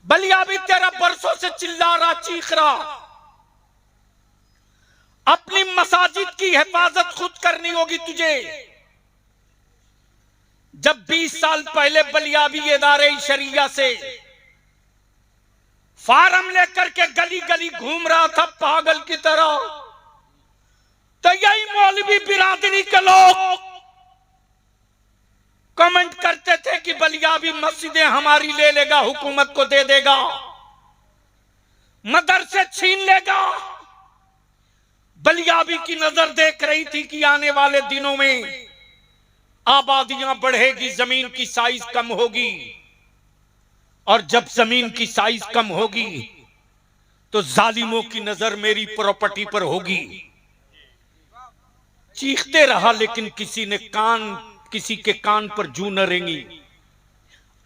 बलिया भी 13 बरसों से चिल्ला रहा, चीख रहा। अपनी मसाजिद की हिफाजत खुद करनी होगी तुझे। जब 20 साल पहले बलियाबी इदारे शरिया से फार्म लेकर के गली गली घूम रहा था पागल की तरह, तो यही मौलवी बिरादरी के लोग कमेंट करते थे कि बलियाबी मस्जिदें हमारी ले लेगा, हुकूमत को दे देगा, मदरसे छीन लेगा। बलियाबी की नजर देख रही थी कि आने वाले दिनों में आबादियां बढ़ेगी, जमीन की साइज कम होगी, और जब जमीन की साइज कम होगी तो जालिमों की नजर मेरी प्रॉपर्टी पर होगी। चीखते रहा लेकिन किसी के कान पर जू न रेंगी।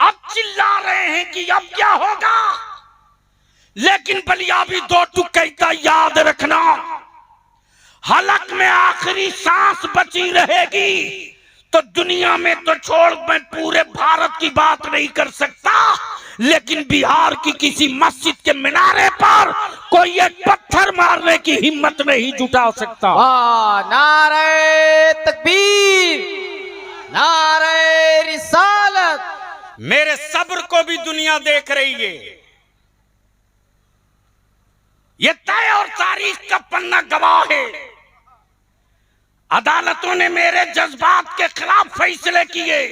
अब चिल्ला रहे हैं कि अब क्या होगा, लेकिन बलियाबी 2 टुक्के का याद रखना, हलक में आखिरी सांस बची रहेगी तो दुनिया में तो छोड़, मैं पूरे भारत की बात नहीं कर सकता, लेकिन बिहार की किसी मस्जिद के मिनारे पर कोई एक पत्थर मारने की हिम्मत नहीं जुटा सकता। नारे तकबीर, नारे रिसालत। मेरे सब्र को भी दुनिया देख रही है। ये तय और तारीख का पन्ना गवाह है। अदालतों ने मेरे जज्बात के खिलाफ फैसले किए।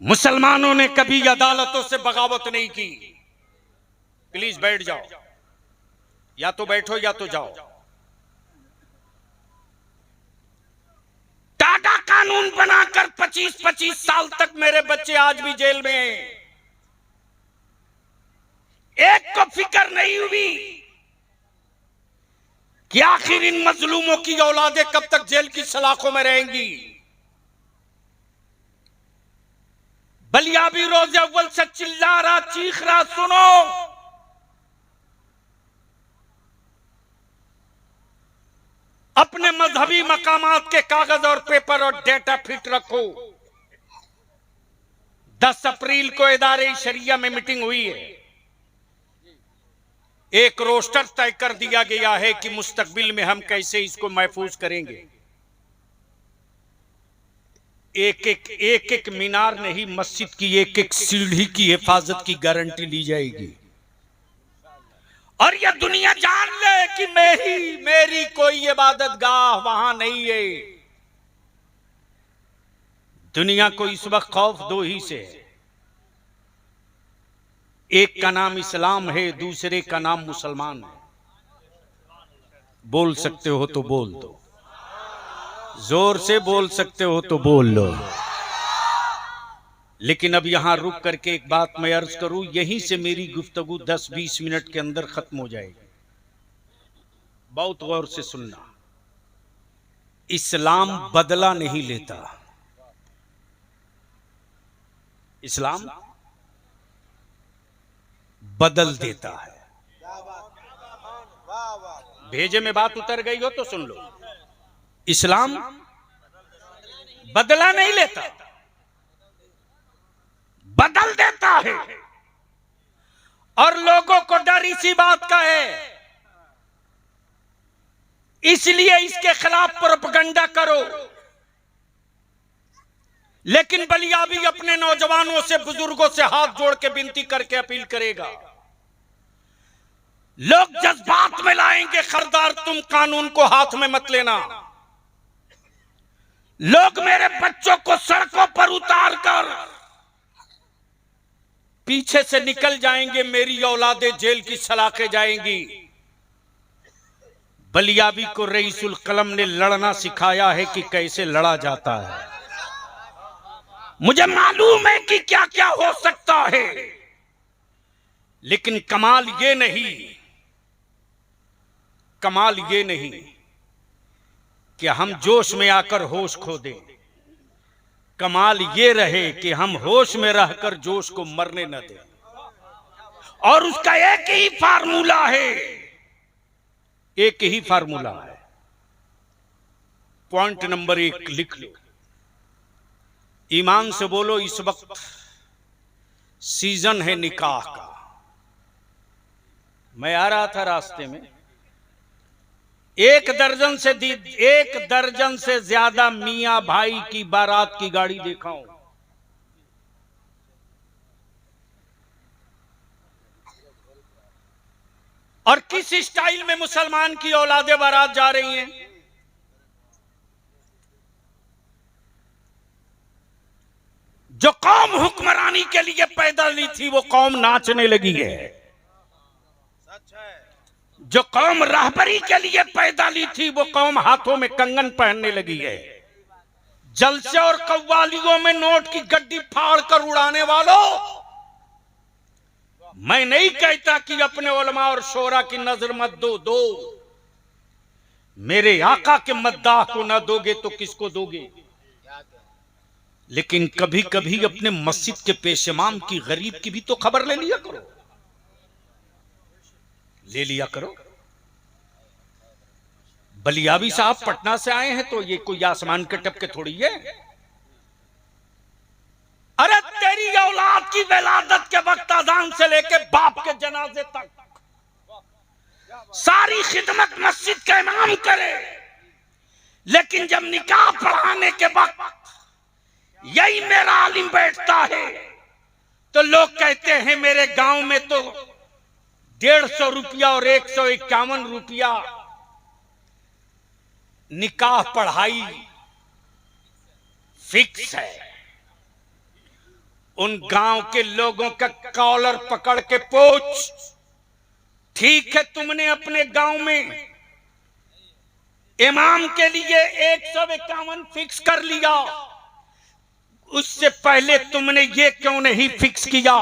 मुसलमानों ने कभी अदालतों से बगावत नहीं की। प्लीज बैठ जाओ, या तो बैठो या तो जाओ। टाटा कानून बनाकर 25-25 साल तक मेरे बच्चे आज भी जेल में हैं। एक को फिक्र नहीं हुई कि आखिर इन मजलूमों की औलादें कब तक जेल की सलाखों में रहेंगी। बलियाबी रोज अव्वल से चिल्ला रहा, चीख रहा, सुनो, अपने मजहबी मकामात के कागज और पेपर और डेटा फिट रखो। 10 अप्रैल को इदारे शरिया में मीटिंग हुई है। एक रोस्टर तय कर दिया गया है कि मुस्तकबिल में हम कैसे इसको महफूज करेंगे। एक मीनार नहीं, मस्जिद की एक सीढ़ी की हिफाजत की गारंटी ली जाएगी। और यह दुनिया जान ले कि मेरी कोई इबादत गाह वहां नहीं है। दुनिया को इस वक्त खौफ 2 ही से है। एक का नाम इस्लाम है, दूसरे का नाम मुसलमान है। बोल सकते हो तो बोल दो, जोर से बोल सकते हो तो बोल लो। लेकिन अब यहां रुक करके एक बात मैं अर्ज करूं, यहीं से मेरी गुफ्तगू 10-20 मिनट के अंदर खत्म हो जाएगी। बहुत गौर से सुनना। इस्लाम बदला नहीं लेता। इस्लाम बदल देता है। भेजे में बात उतर गई हो तो सुन लो। इस्लाम बदला नहीं लेता, बदल देता है। और लोगों को डर इसी बात का है, इसलिए इसके खिलाफ प्रोपेगेंडा करो। लेकिन बलियाबी अपने नौजवानों से, बुजुर्गों से हाथ जोड़ के विनती करके अपील करेगा, लोग जज्बात में लाएंगे, खबरदार तुम कानून को हाथ में मत लेना। लोग मेरे बच्चों को सड़कों पर उतार कर पीछे से निकल जाएंगे, मेरी औलादें जेल की सलाखें जाएंगी। बलियाबी को रईसुल कलम ने लड़ना सिखाया है कि कैसे लड़ा जाता है। मुझे मालूम है कि क्या क्या हो सकता है, लेकिन कमाल ये नहीं कि हम जोश में आकर होश खो दें। कमाल ये रहे कि हम होश में रहकर जोश को मरने न दें। और उसका एक ही फार्मूला है। पॉइंट नंबर 1 लिख लो। ईमान से बोलो, इस वक्त सीजन है निकाह का। मैं आ रहा था रास्ते में, एक दर्जन से ज्यादा मियां भाई की बारात की गाड़ी देखा हूं। और किस स्टाइल में मुसलमान की औलादे बारात जा रही हैं। जो कौम हुक्मरानी के लिए पैदा ली थी वो कौम नाचने लगी है। जो कौम रहबरी के लिए पैदा ली थी वो कौम हाथों में कंगन पहनने लगी है। जलसे और कव्वालियों में नोट की गड्डी फाड़ कर उड़ाने वालों, मैं नहीं कहता कि अपने उलमा और शोरा की नजर मत दो। मेरे आका के मद्दाह को ना दोगे तो किसको दोगे। लेकिन कभी कभी अपने मस्जिद के पेश इमाम की गरीब की भी तो खबर ले लिया करो। बलियाबी साहब पटना से आए हैं तो ये कोई आसमान के टपके थोड़ी है। अरे तेरी औलाद की विलादत के वक्त अजान से लेके बाप के जनाजे तक सारी खिदमत मस्जिद का इमाम करे, लेकिन जब निकाह पढ़ाने के वक्त यही मेरा आलिम बैठता है तो लोग कहते हैं मेरे गांव में तो 150 रुपया और 151 रुपया निकाह पढ़ाई फिक्स है। उन गांव के लोगों का कॉलर पकड़ के पूछ, ठीक है तुमने अपने गांव में इमाम के लिए 151 फिक्स कर लिया, उससे पहले तुमने ये क्यों नहीं फिक्स किया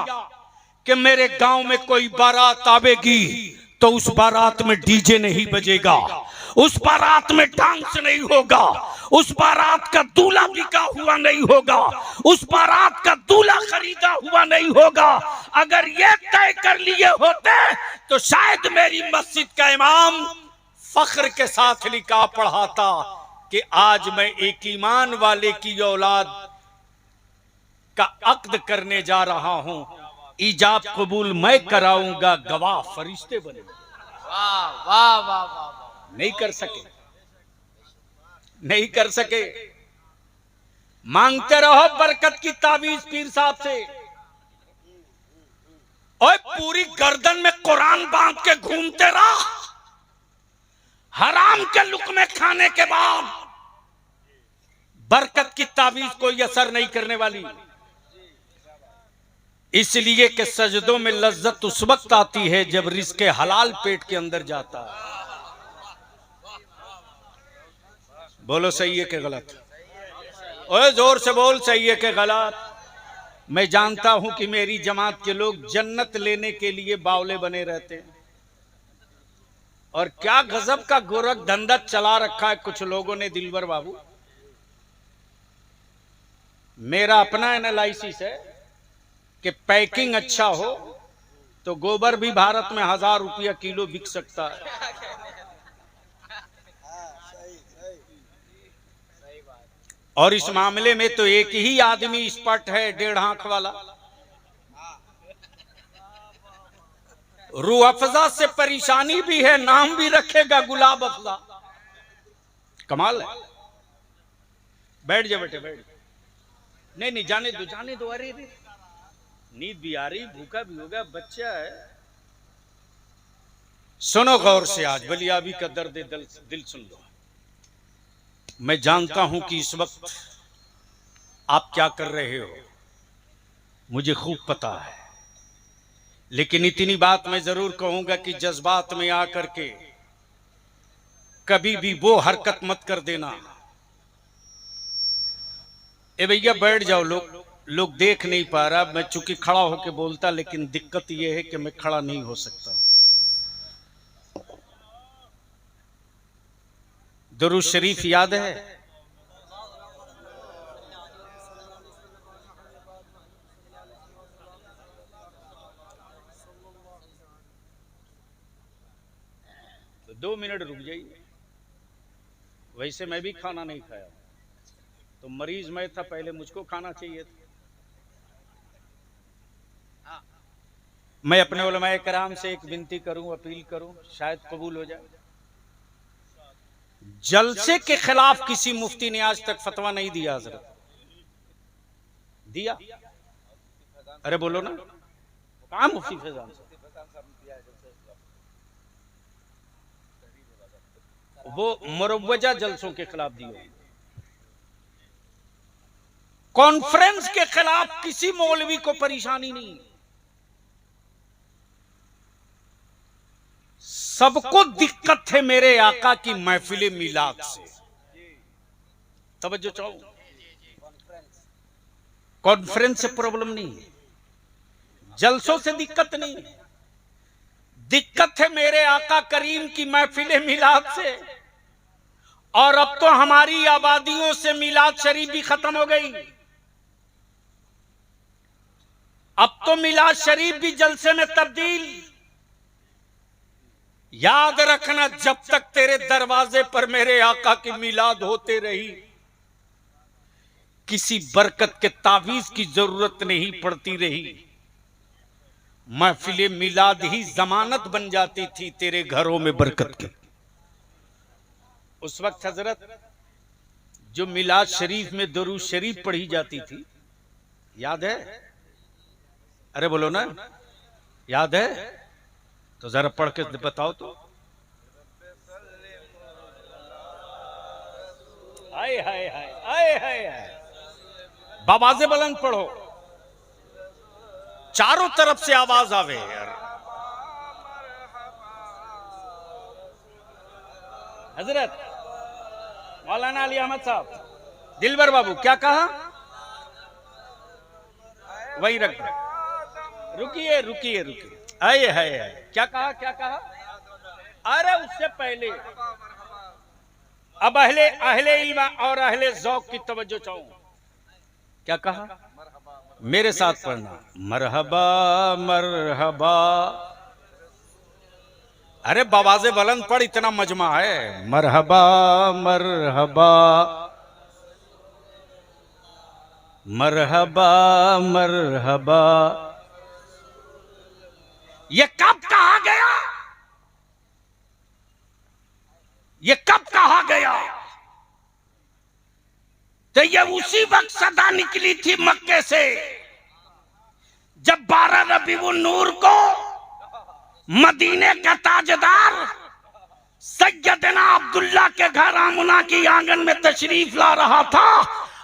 कि मेरे गांव में कोई बारात आवेगी तो उस बारात में डीजे नहीं बजेगा, उस बारात में डांस नहीं होगा, उस बारात का दूल्हा बिका हुआ नहीं होगा, उस बारात का दूल्हा खरीदा हुआ नहीं होगा। अगर ये तय कर लिए होते तो शायद मेरी मस्जिद का इमाम फख्र के साथ निकाह पढ़ाता कि आज मैं एक ईमान वाले की औलाद का अक्द करने जा रहा हूं, ईजाब कबूल मैं कराऊंगा, गवाह फरिश्ते बने। वाह वाह वाह वाह। नहीं कर सके। मांगते रहो बरकत की तावीज पीर साहब से। और पूरी गर्दन में कुरान बांध के घूमते रहो, हराम के लुकमे खाने के बाद बरकत की तावीज कोई असर नहीं करने वाली। इसलिए कि सजदों में लज्जत उस वक्त आती है जब रिज़्क़ हलाल पेट के अंदर जाता है। बोलो सही है कि गलत? ओए जोर से बोल, सही है कि गलत? मैं जानता हूं कि मेरी जमात के लोग जन्नत लेने के लिए बावले बने रहते हैं, और क्या गजब का गोरख धंधा चला रखा है कुछ लोगों ने। दिलबर बाबू, मेरा अपना एनालिसिस है कि पैकिंग अच्छा हो तो गोबर भी भारत में 1000 रुपया किलो बिक सकता है। और इस मामले में तो एक ही आदमी एक्सपर्ट है, 1.5 आंख वाला। रूह अफ़ज़ा से परेशानी भी है, नाम भी रखेगा गुलाब अफ़ज़ा। कमाल है। बैठ जा बेटे, बैठ। नहीं जाने दो। अरे नींद भी आ रही, भूखा भी होगा, बच्चा है। सुनो गौर से, आज बलियाबी का दर्द दिल सुन लो। मैं जानता हूं कि इस वक्त आप क्या कर रहे हो, मुझे खूब पता है, लेकिन इतनी बात मैं जरूर कहूंगा कि जज्बात में आकर के कभी भी वो हरकत मत कर देना। ए भैया बैठ जाओ, लोग देख नहीं पा रहा। मैं चूंकि खड़ा होकर बोलता, लेकिन दिक्कत यह है कि मैं खड़ा नहीं हो सकता। दुरूद शरीफ याद है? तो 2 मिनट रुक जाइए। वैसे मैं भी खाना नहीं खाया, तो मरीज मैं था, पहले मुझको खाना चाहिए था। मैं अपने उलमाए कराम से एक विनती करूं, अपील करूं, शायद कबूल हो जाए। जलसे के खिलाफ किसी मुफ्ती ने आज तक फतवा नहीं दिया। हजरत दिया? अरे बोलो ना, कहां मुफ्ती फैजान साहब? वो मुरव्वजा जलसों के खिलाफ दिए। कॉन्फ्रेंस के खिलाफ किसी मौलवी को परेशानी नहीं। सबको दिक्कत है मेरे आका की महफिल मिलाद से। तवज्जो चाहो, कॉन्फ्रेंस से प्रॉब्लम नहीं है, जलसों से दिक्कत नहीं है, दिक्कत है मेरे आका करीम की महफिल मिलाद से। और अब तो हमारी आबादियों से मिलाद शरीफ भी खत्म हो गई। अब तो मिलाद शरीफ भी जलसे में तब्दील। याद रखना, जब तक तेरे दरवाजे पर मेरे आका की मिलाद होते रही, किसी बरकत के तावीज की जरूरत नहीं पड़ती रही। महफिल मिलाद ही जमानत बन जाती थी तेरे घरों में बरकत की। उस वक्त हजरत जो मिलाद शरीफ में दरूद शरीफ पढ़ी जाती थी, याद है? अरे बोलो ना, याद है? तो जरा पढ़ के बताओ तो। हाय हाय हाय हाय हाय हाय, बाबाजे बुलंद पढ़ो, चारों तरफ से आवाज आवे यार। हजरत मौलाना अली अहमद साहब, दिलबर बाबू क्या कहा? वही रख दो। रुकिए रुकिए रुकिए, आए है क्या कहा? क्या कहा? अरे उससे पहले अब अहले अहले इल्म और अहले ज़ौक़ की तवज्जो चाहूं। क्या कहा? मेरे साथ पढ़ना, मरहबा मरहबा। अरे बवाज़े बुलंद पढ़, इतना मजमा है। मरहबा मरहबा मरहबा मरहबा। ये कब कहा गया? ये कब कहा गया? तो ये उसी वक्त सदा निकली थी मक्के से, जब 12 रबीउन नूर को मदीने का ताजदार सैयदना अब्दुल्ला के घर आमुना की आंगन में तशरीफ ला रहा था।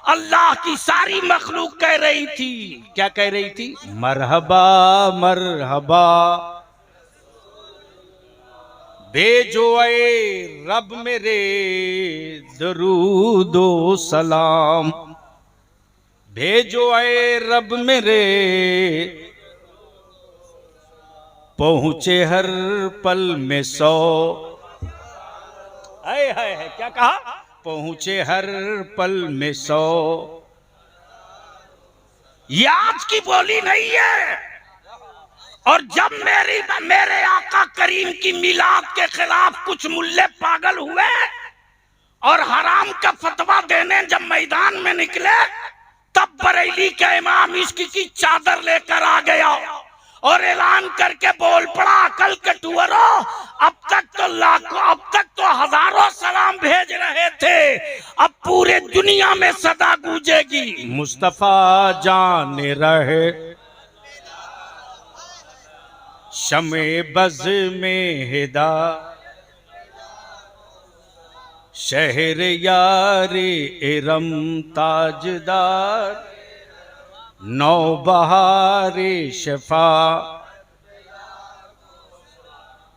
अल्लाह की सारी मखलूक कह रही थी, क्या कह रही थी? मरहबा मरहबा, भेजो ए रब मेरे दरूदो सलाम, भेजो ए रब मेरे, पहुंचे हर पल में 100। है क्या कहा? पहुंचे हर पल में 100। ये आज की बोली नहीं है। और जब मेरे आका करीम की मिलाद के खिलाफ कुछ मुल्ले पागल हुए और हराम का फतवा देने जब मैदान में निकले, तब बरेली का इमाम इश्क की चादर लेकर आ गया और ऐलान करके बोल पड़ा, अकल के टुअरो, अब तक तो हजारों सलाम भेज रहे थे, अब पूरे दुनिया में सदा गूंजेगी, मुस्तफा जाने रहे शमे बज में हिदा, शहर यारे इरम ताजदार, नौबहारे शफा।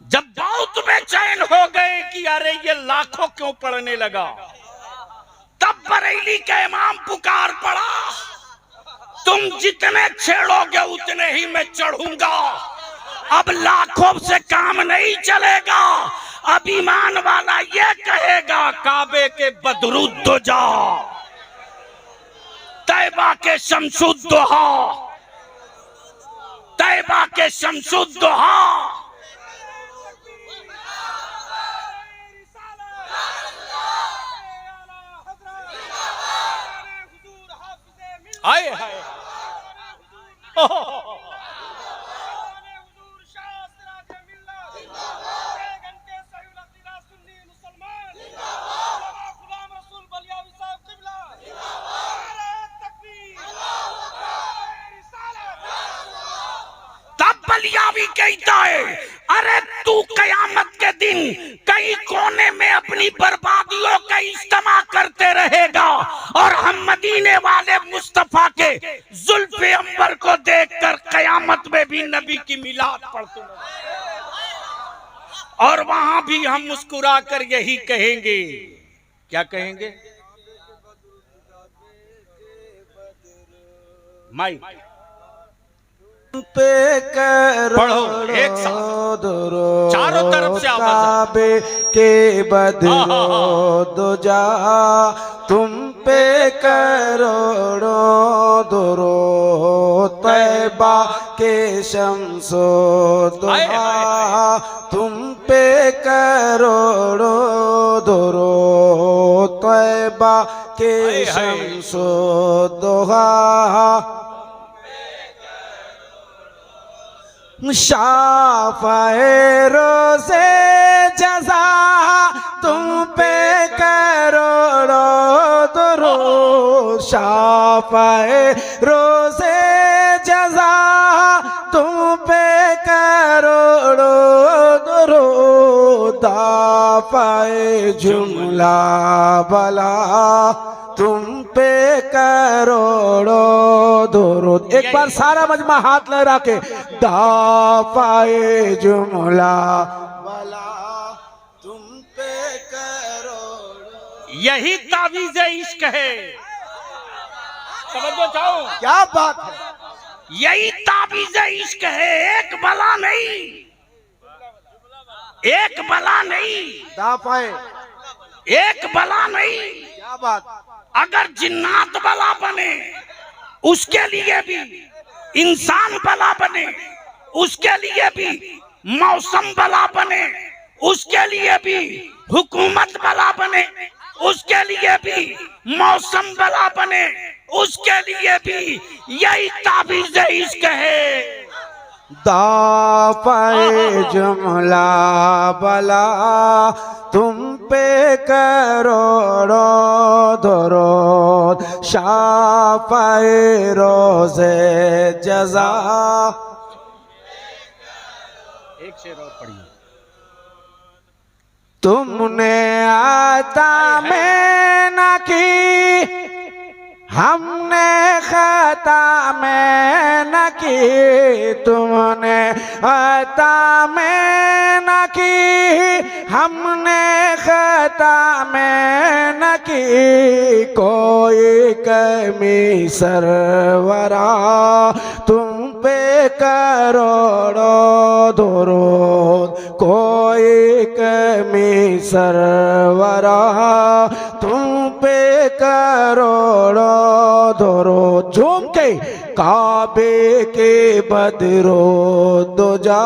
जब बहुत बेचैन हो गए कि अरे ये लाखों क्यों पढ़ने लगा, तब बरेली का इमाम पुकार पड़ा, तुम जितने छेड़ोगे उतने ही मैं चढ़ूंगा, अब लाखों से काम नहीं चलेगा। अब ईमान वाला ये कहेगा, काबे के बदरूद दो जा, तैबा के शमसुद्दोहा, तैबा के शमसुद्दोहा। आए हाय बलियावी कहता है, अरे तू कयामत के दिन कई कोने में अपनी बर्बादियों का इज्तिमा करते रहेगा और हम मदीने वाले मुस्तफा के जुल्फे अंबर को देखकर कयामत में भी नबी की मिलाद पढ़ते और वहां भी हम मुस्कुरा कर यही कहेंगे। क्या कहेंगे? माई पे करो पढ़ो एक साथ, चारों तरफ से आवाज काबे के बदरो दो जा, तुम पे करोड़ों दुरो तैबा के शम्सो दुहा, तुम पे करोड़ों दुरो तैबा के शम्सो दुहा, शाफ़ाए रोज़े जज़ा तुम पे करोड़ों दुरूद, शाफ़ाए रोज़े जज़ा तुम पे करोड़ों दुरूद, दाफ़ाए जुमला बला तुम पे करोड़ों दुरूद। एक बार सारा मजमा हाथ लहरा के, दाफ़ाए जुमला बला तुम पे करोड़ों। यही तावीज़ इश्क है। समझो चाहो, क्या बात है, यही तावीज़ इश्क है। एक बला नहीं, एक बला नहीं, दाफ़ाए एक बला नहीं। क्या बात, अगर जिन्नात बला बने उसके लिए भी, इंसान बला बने उसके लिए भी, मौसम बला बने उसके लिए भी, हुकूमत बला बने उसके लिए भी, मौसम बला बने उसके लिए भी, यही ताबीज़ इश्क है। दाफ़ाए जुमला बला तुम पे करोड़ों दुरूद, शाफ़ाए रोज़े जज़ा। एक शेर और पढ़िए। तुमने आता में न की, हमने खता में न की, तुमने आता में न की, हमने खता में न की, कोई कमी सरवरा तुम पे करोड़ों दुरूद, कोई कमी सरवरा तुम पे करोड़ों दुरूद। झूम के काबे के बदरो दो जा,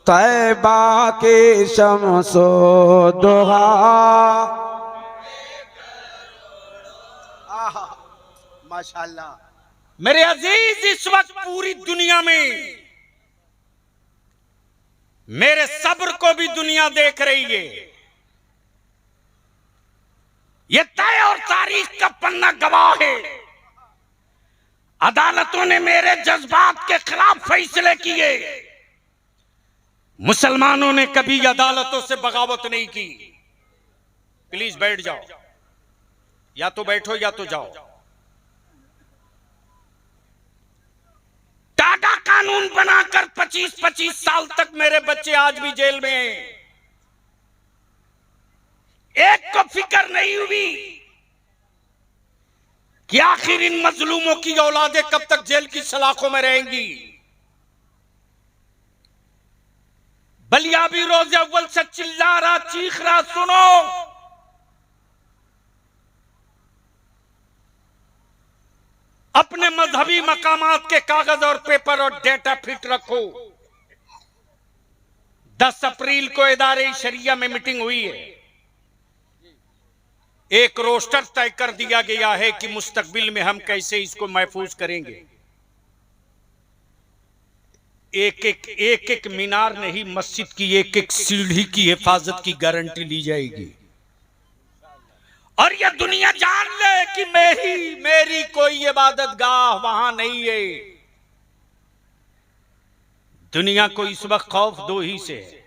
तैबा के शम्सो दुहा। माशाअल्लाह। मेरे अजीज, इस वक्त पूरी दुनिया में मेरे सब्र को भी दुनिया देख रही है। ये तय और तारीख का पन्ना गवाह है। अदालतों ने मेरे जज्बात के खिलाफ फैसले किए। मुसलमानों ने कभी अदालतों से बगावत नहीं की। प्लीज बैठ जाओ, या तो बैठो या तो जाओ। टाटा कानून बनाकर 25-25 साल तक मेरे बच्चे आज भी जेल में हैं। एक को फिक्र नहीं हुई कि आखिर इन मजलूमों की औलादें कब तक जेल की सलाखों में रहेंगी। बलियाबी रोज़े अव्वल से चिल्ला रहा, चीख रहा, सुनो। अपने मजहबी मकामात के कागज और पेपर और डेटा फिट रखो। 10 अप्रैल को इदारे शरिया में मीटिंग हुई है। एक रोस्टर तय कर दिया गया है कि मुस्तकबिल में हम कैसे इसको महफूज करेंगे। एक मीनार नहीं, मस्जिद की एक सीढ़ी की हिफाजत की गारंटी ली जाएगी। और ये दुनिया जान ले कि मेरी कोई इबादत गाह वहां नहीं है। दुनिया को इस वक्त खौफ दो ही से है,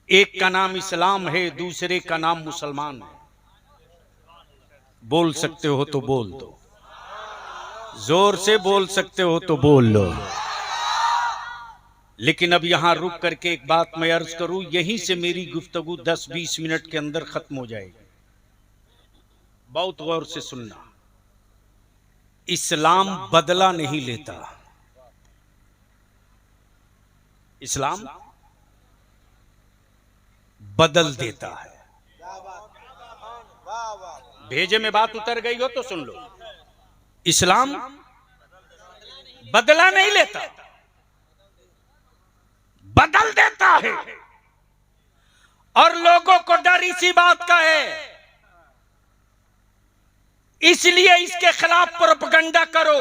एक का नाम इस्लाम है, दूसरे का नाम मुसलमान है। बोल सकते हो तो बोल दो, जोर से बोल सकते हो तो बोल लो। लेकिन अब यहां रुक करके एक बात मैं अर्ज करूं, यहीं से मेरी गुफ्तगू 10-20 मिनट के अंदर खत्म हो जाएगी। बहुत गौर से सुनना, इस्लाम बदला नहीं लेता, इस्लाम बदल देता है। भेजे में बात उतर गई हो तो सुन लो, इस्लाम बदला नहीं लेता, बदल देता है। और लोगों को डर इसी बात का है, इसलिए इसके खिलाफ प्रोपेगेंडा करो।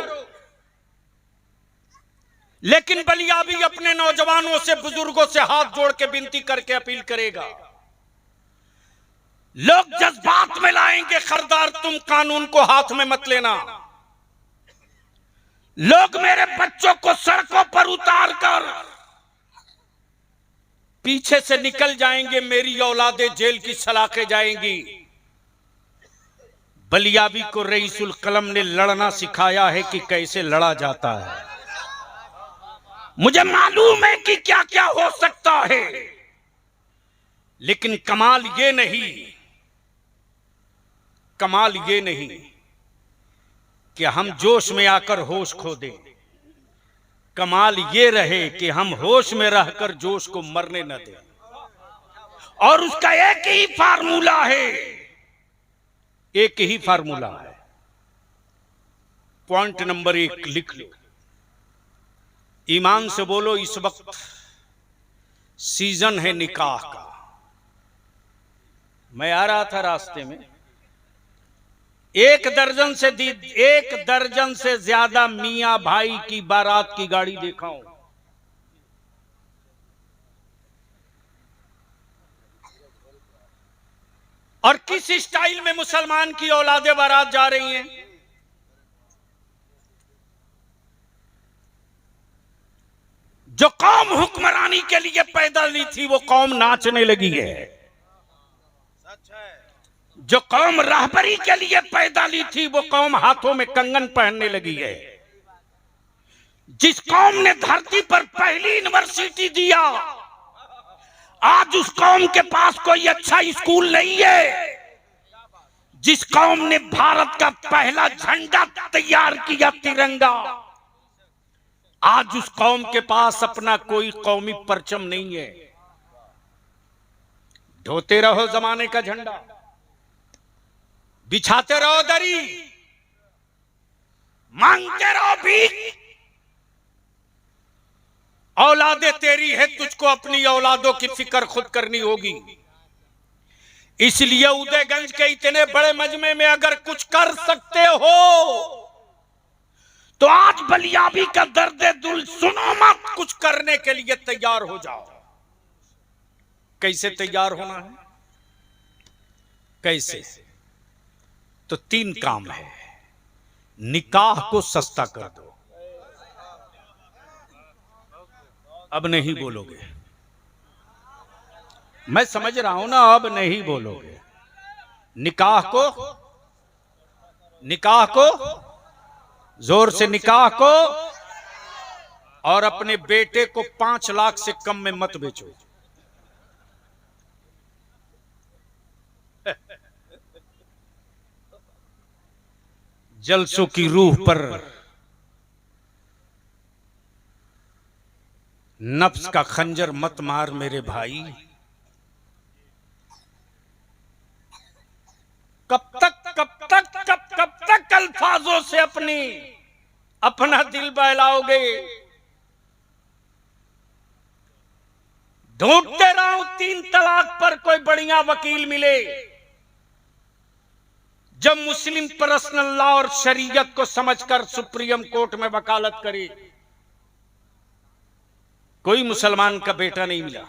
लेकिन बलिया भी अपने नौजवानों से, बुजुर्गों से हाथ जोड़ के विनती करके अपील करेगा, लोग जज्बात में लाएंगे, खबरदार तुम कानून को हाथ में मत लेना। लोग मेरे बच्चों को सड़कों पर उतार कर पीछे से निकल जाएंगे, मेरी औलादे जेल की सलाखें जाएंगी। बलियाबी को रईसुल कलम ने लड़ना सिखाया है कि कैसे लड़ा जाता है। मुझे मालूम है कि क्या क्या हो सकता है, लेकिन कमाल ये नहीं कि हम जोश में आकर होश खो दें। कमाल ये रहे कि हम होश में रहकर जोश को मरने न दें। और उसका एक ही फार्मूला है, एक ही फार्मूला है। पॉइंट नंबर 1 लिख लो, ईमान से बोलो, इस वक्त सीजन है निकाह का। मैं आ रहा था रास्ते में, एक दर्जन से ज्यादा मियां भाई की बारात की गाड़ी देखा हूं। और किस स्टाइल में मुसलमान की औलादे बारात जा रही हैं। जो कौम हुक्मरानी के लिए पैदा नहीं थी, वो कौम नाचने लगी है। जो कौम रहबरी के लिए पैदा ली थी, वो कौम हाथों में कंगन पहनने लगी है। जिस कौम ने धरती पर पहली यूनिवर्सिटी दिया, आज उस कौम के पास कोई अच्छा स्कूल नहीं है। जिस कौम ने भारत का पहला झंडा तैयार किया, तिरंगा, आज उस कौम के पास अपना कोई कौमी परचम नहीं है। ढोते रहो जमाने का झंडा, बिछाते रहो दरी, मांगते रहो भीख। औलादे तेरी है, तुझको अपनी औलादों की फिक्र खुद करनी होगी। इसलिए उदयगंज के इतने बड़े मजमे में अगर कुछ कर सकते हो तो आज बलियाबी का दर्दे दिल सुनो मत, कुछ करने के लिए तैयार हो जाओ। कैसे तैयार होना है, कैसे? तो 3 काम है। निकाह को सस्ता कर दो। अब नहीं बोलोगे, मैं समझ रहा हूं ना, अब नहीं बोलोगे। निकाह को जोर से, निकाह को। और अपने बेटे को 5 लाख से कम में मत बेचो। जलसों की रूह पर नफ्स का खंजर मत मार मेरे भाई। कब तक अल्फाजों से अपना दिल बहलाओगे? ढूंढते रहो 3 तलाक पर कोई बढ़िया वकील मिले, जब मुस्लिम पर्सनल लॉ और शरीयत को समझकर सुप्रीम कोर्ट में वकालत करे। कोई मुसलमान का बेटा नहीं मिला।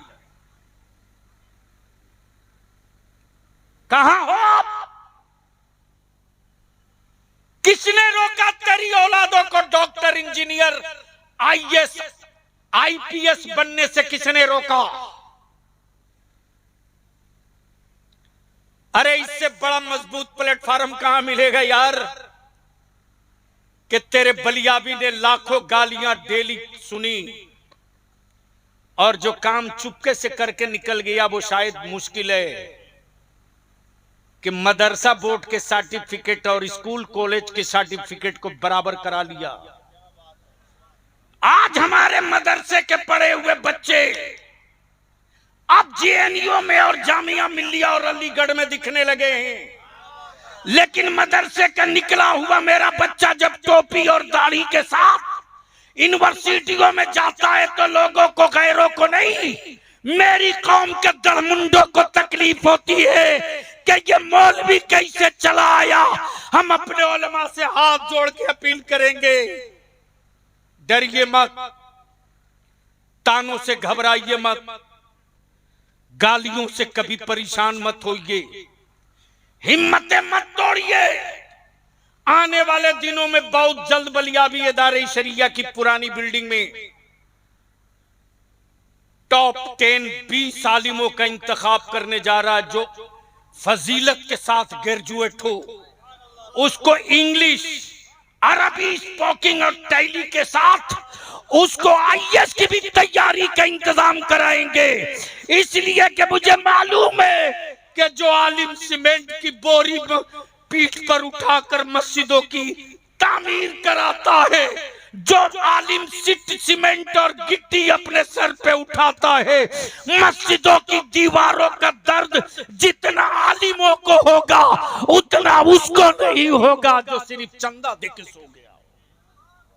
कहां हो आप? किसने रोका तेरी औलादों को डॉक्टर, इंजीनियर, आईएएस, आईपीएस बनने से? किसने रोका? अरे इससे बड़ा मजबूत प्लेटफॉर्म कहां मिलेगा यार, कि तेरे बलियाबी ने लाखों गालियां डेली सुनी और जो काम चुपके से करके निकल गया वो शायद मुश्किल है कि मदरसा बोर्ड के सर्टिफिकेट और स्कूल कॉलेज के सर्टिफिकेट को बराबर करा लिया। आज हमारे मदरसे के पढ़े हुए बच्चे अब जेएनयू में और जामिया मिल्लिया और अलीगढ़ में दिखने लगे हैं, लेकिन मदरसे का निकला हुआ मेरा बच्चा जब टोपी और दाढ़ी के साथ यूनिवर्सिटियों में जाता है तो लोगों को, गैरों को नहीं, मेरी कौम के दरमुंडों को तकलीफ होती है कि ये मौलवी कैसे चला आया। हम अपने उलमा से हाथ जोड़ के अपील करेंगे, डरिए मत, तानों से घबराइए मत, गालियों से कभी परेशान मत होइए, हिम्मतें मत तोड़िए। आने वाले दिनों में बहुत जल्द बलियाबी इदारे शरिया की पुरानी बिल्डिंग में टॉप 10 20 आलिमों का इंतखाब करने जा रहा है जो फजीलत के साथ ग्रेजुएट हो, उसको इंग्लिश, अरबी स्पोकिंग और टैली के साथ उसको आईएएस की भी तैयारी का इंतजाम कराएंगे। इसलिए कि मुझे मालूम है कि जो आलिम सीमेंट की बोरी पीठ पर उठाकर मस्जिदों की तामीर कराता है, जो आलिम सीमेंट और गिट्टी अपने सर पे उठाता है, मस्जिदों की दीवारों का दर्द जितना आलिमों को होगा उतना उसको नहीं होगा जो सिर्फ चंदा देके सो गया।